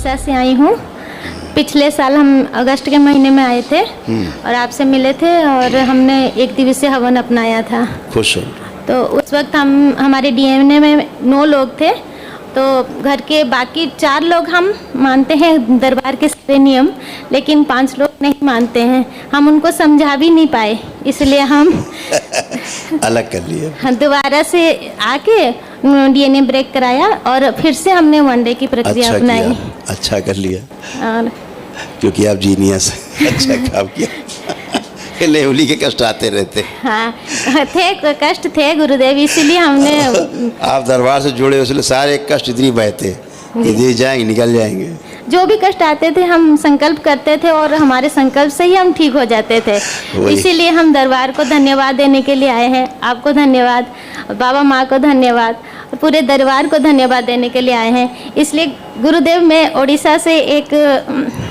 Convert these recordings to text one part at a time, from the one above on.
उड़ीसा से आई हूँ। पिछले साल हम अगस्त के महीने में आए थे और आपसे मिले थे और हमने एक दिवसीय हवन अपनाया था। खुश हो। तो उस वक्त हमारे डीएनए में 9 लोग थे, तो घर के बाकी 4 लोग हम मानते हैं दरबार के सारे नियम, लेकिन 5 लोग नहीं मानते हैं। हम उनको समझा भी नहीं पाए, इसलिए हम अलग कर लिए। दोबारा से आके डीएनए ब्रेक कराया और फिर से हमने 1 डे की प्रक्रिया अपनाई। अच्छा कर लिया, और क्योंकि आप जीनियस अच्छा काम किया। लेवली के कष्ट आते रहते। हाँ थे, कष्ट थे गुरुदेव, इसीलिए हमने आप दरबार से जुड़े, इसलिए सारे कष्ट इतनी बहते कि दे जाएंगे, निकल जाएंगे। जो भी कष्ट आते थे हम संकल्प करते थे और हमारे संकल्प से ही हम ठीक हो जाते थे। इसीलिए हम दरबार को धन्यवाद देने के लिए आए हैं। आपको धन्यवाद, बाबा माँ को धन्यवाद, पूरे दरबार को धन्यवाद देने के लिए आए हैं। इसलिए गुरुदेव, मैं उड़ीसा से एक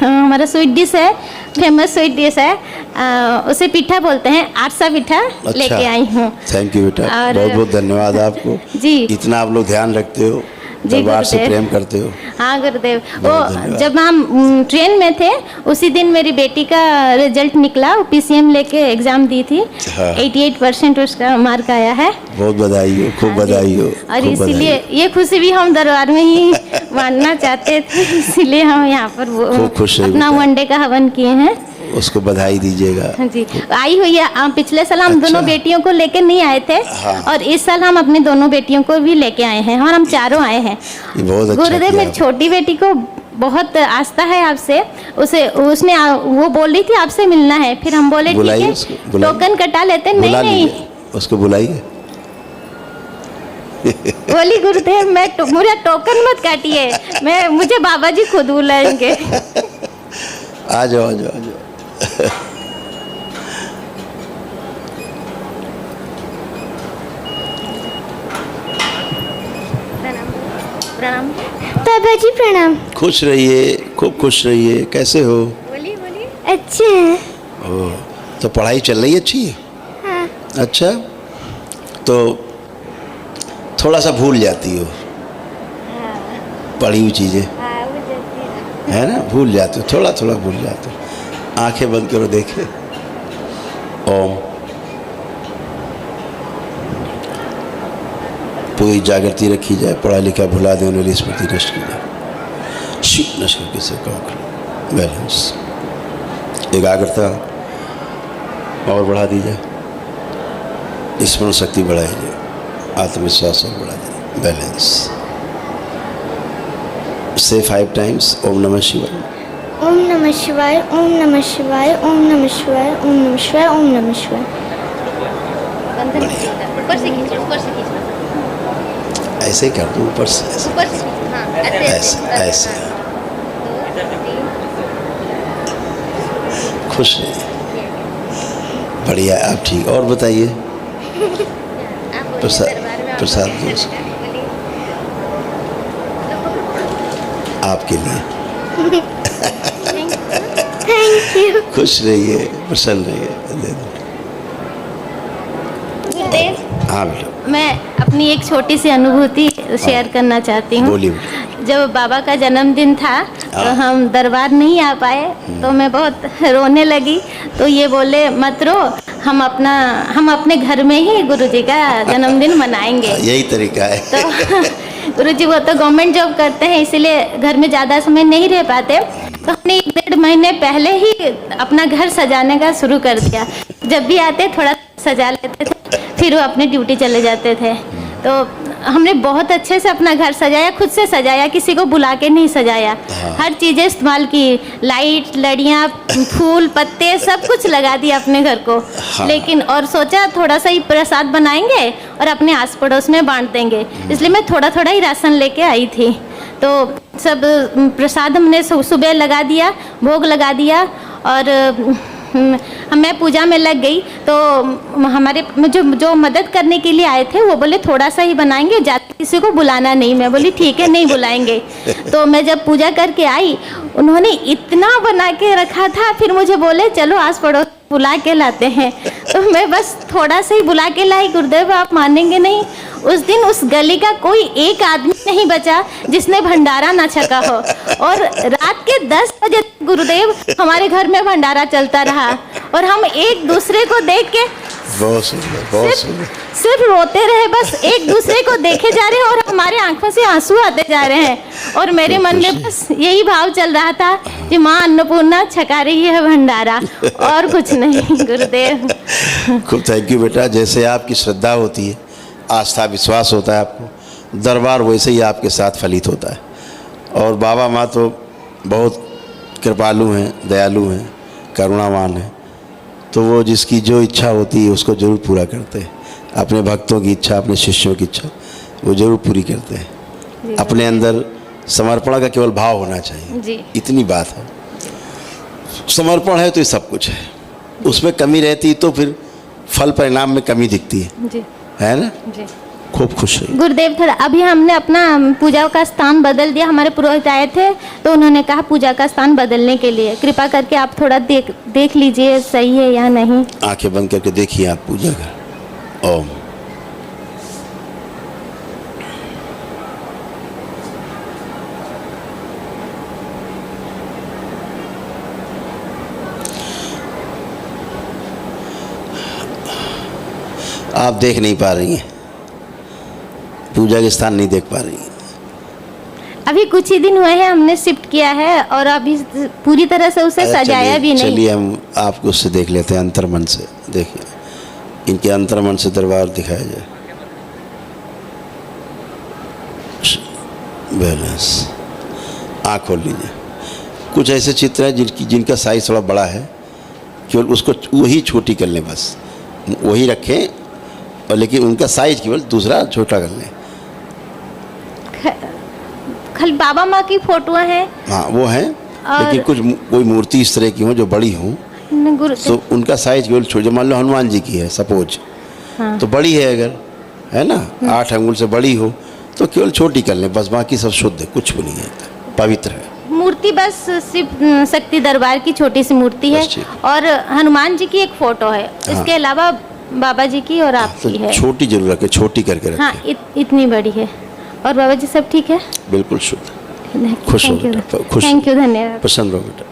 हमारा स्वीट डिश है, फेमस स्वीट डिश है, उसे पिठा बोलते हैं, आरसा पिठा लेके आई हूँ। थैंक यू बेटा, बहुत बहुत धन्यवाद आपको जी। इतना आप लोग ध्यान रखते हो, दरबार से प्रेम करते हो। हाँ गुरुदेव, वो जब हम ट्रेन में थे उसी दिन मेरी बेटी का रिजल्ट निकला, पीसीएम लेके एग्जाम दी थी। हाँ। 88% उसका मार्क आया है। बहुत बधाई हो, खूब बधाई हो। और इसीलिए ये खुशी भी हम दरबार में ही मानना चाहते थे, इसीलिए हम यहाँ पर वो खुश अपना 1 डे का हवन किए हैं। उसको बधाई दीजिएगा। जी, आई हुई है। पिछले साल हम दोनों बेटियों को लेकर नहीं आए थे। हाँ। और इस साल हम अपने दोनों बेटियों को भी लेके आए हैं और हम चारों आए हैं। बहुत अच्छा गुरुदेव, मेरी छोटी बेटी को बहुत आस्था है आपसे, उसने वो बोल रही थी आपसे मिलना है, फिर हम बोले ठीक है, टोकन कटा लेते। नहीं उसको बुलाइए। बोली गुरुदेव मुझे टोकन मत काटिए, मुझे बाबा जी खुद बुलाएंगे। आ जाओ आ जाओ आ जाओ। प्रणाम बाबा जी, प्रणाम। खुश रहिए, खूब खुश रहिए। कैसे हो? बोलिए। अच्छे हैं। ओह, तो पढ़ाई चल रही अच्छी है? हाँ। अच्छा, तो थोड़ा सा भूल जाती हो पढ़ी हुई चीज़ें, है ना? भूल जाते हो, थोड़ा थोड़ा भूल जाते हो। आंखें बंद करो, देखे। ओम। पूरी जागृति रखी जाए, पढ़ा लिखा भुला देने वाली स्मृति नष्ट की जाए। शिव नष्ट करके से कहो बैलेंस, एकाग्रता और बढ़ा दी जाए, स्मरण शक्ति बढ़ाई जाए, आत्मविश्वास और बढ़ा जाए, बैलेंस। से 5 टाइम्स ओम नमः शिवाय, ओम नमः शिवाय, ओम नमः शिवाय, ओम नमः शिवाय, ओम नमः शिवाय, ओम नमः शिवाय। ऐसे कर दो, ऊपर से ऐसे ऐसे। खुश रहिए, बढ़िया। आप ठीक? और बताइए। प्रसाद दो उसको, आपके लिए। Thank you. खुश रहिए, प्रसन्न रहिए। दे दो। गुरुदेव, हाँ बेटा, मैं अपनी एक छोटी सी अनुभूति शेयर करना चाहती हूँ। बोलिए। जब बाबा का जन्मदिन था तो हम दरबार नहीं आ पाए, तो मैं बहुत रोने लगी। तो ये बोले मत रो, हम अपने घर में ही गुरुजी का जन्मदिन मनाएंगे। यही तरीका है। तो गुरुजी वो तो गवर्नमेंट जॉब करते हैं, इसीलिए घर में ज़्यादा समय नहीं रह पाते। तो हमने 1-1.5 महीने पहले ही अपना घर सजाने का शुरू कर दिया। जब भी आते थोड़ा सजा लेते थे, फिर वो अपनी ड्यूटी चले जाते थे। तो हमने बहुत अच्छे से अपना घर सजाया, खुद से सजाया, किसी को बुला के नहीं सजाया। हर चीज़ें इस्तेमाल की, लाइट, लड़ियाँ, फूल, पत्ते, सब कुछ लगा दिया अपने घर को। लेकिन और सोचा थोड़ा सा ही प्रसाद बनाएंगे और अपने आस पड़ोस में बांट देंगे, इसलिए मैं थोड़ा थोड़ा ही राशन लेके आई थी। तो सब प्रसाद हमने सुबह लगा दिया, भोग लगा दिया और मैं पूजा में लग गई। तो हमारे जो मदद करने के लिए आए थे वो बोले थोड़ा सा ही बनाएंगे, ज़्यादा किसी को बुलाना नहीं। मैं बोली ठीक है, नहीं बुलाएंगे। तो मैं जब पूजा करके आई, उन्होंने इतना बना के रखा था, फिर मुझे बोले चलो आस पड़ोस बुला के लाते हैं। तो मैं बस थोड़ा सा ही बुला के लाई। गुरुदेव आप मानेंगे नहीं, उस दिन उस गली का कोई एक आदमी नहीं बचा जिसने भंडारा ना छका हो। और रात के 10 बजे गुरुदेव हमारे घर में भंडारा चलता रहा और हम एक दूसरे को देख के बहुत सुंदर, बहुत सुंदर। सिर्फ रोते रहे, बस एक दूसरे को देखे जा रहे हैं और हमारे आंखों से आंसू आते जा रहे हैं। और मेरे मन में बस यही भाव चल रहा था कि माँ अन्नपूर्णा छका रही है भंडारा, और कुछ नहीं गुरुदेव। खूब थैंक यू बेटा। जैसे आपकी श्रद्धा होती है, आस्था विश्वास होता है आपको, दरबार वैसे ही आपके साथ फलित होता है। और बाबा माँ तो बहुत कृपालु हैं, दयालु हैं, करुणावान हैं। तो वो जिसकी जो इच्छा होती है उसको ज़रूर पूरा करते हैं। अपने भक्तों की इच्छा, अपने शिष्यों की इच्छा वो ज़रूर पूरी करते हैं। अपने अंदर समर्पण का केवल भाव होना चाहिए जी। इतनी बात है। समर्पण है तो ये सब कुछ है, उसमें कमी रहती तो फिर फल परिणाम में कमी दिखती है ना जी। खूब खुश है गुरुदेव। थोड़ा अभी हमने अपना पूजा का स्थान बदल दिया, हमारे पुरोहित आए थे तो उन्होंने कहा पूजा का स्थान बदलने के लिए, कृपा करके आप थोड़ा देख लीजिए सही है या नहीं। आंखें बंद करके देखिए आप पूजा कर। ओम। आप देख नहीं पा रही हैं, पूजा के स्थान नहीं देख पा रही हैं। अभी कुछ ही दिन हुए हैं हमने शिफ्ट किया है और अभी पूरी तरह से उसे सजाया भी नहीं। चलिए हम आपको उससे देख लेते हैं, अंतर्मन से देखिए, इनके अंतर्मन से दरबार दिखाया जाए। बैलेंस, आँख खोल लीजिए। कुछ ऐसे चित्र हैं जिनका साइज थोड़ा बड़ा है, केवल उसको वही छोटी कर लें, बस वही रखें, और लेकिन उनका साइज केवल दूसरा छोटा कर लें। खाली बाबा माँ की फोटो हैं। हाँ वो हैं, लेकिन कुछ कोई मूर्ति इस तरह की हो जो बड़ी हो, तो उनका साइज केवल छोटा। मान लो हनुमान जी की है सपोज, हाँ। तो बड़ी है अगर, है ना, 8 अंगुल से बड़ी हो तो केवल छोटी कर लें, बस बाकी सब शुद्ध है, कुछ भी नहीं है, पवित्र है। मूर्ति बस शिव शक्ति दरबार की छोटी सी मूर्ति है और हनुमान जी की एक फोटो है। हाँ। इसके अलावा बाबा जी की और आपकी है। छोटी जरूर रखें, छोटी करके रखें। हाँ इतनी बड़ी है। और बाबा जी सब ठीक है? बिल्कुल शुद्ध। खुश हो बेटा, खुश। थैंक यू, धन्यवाद। प्रसन्न रहो बेटा।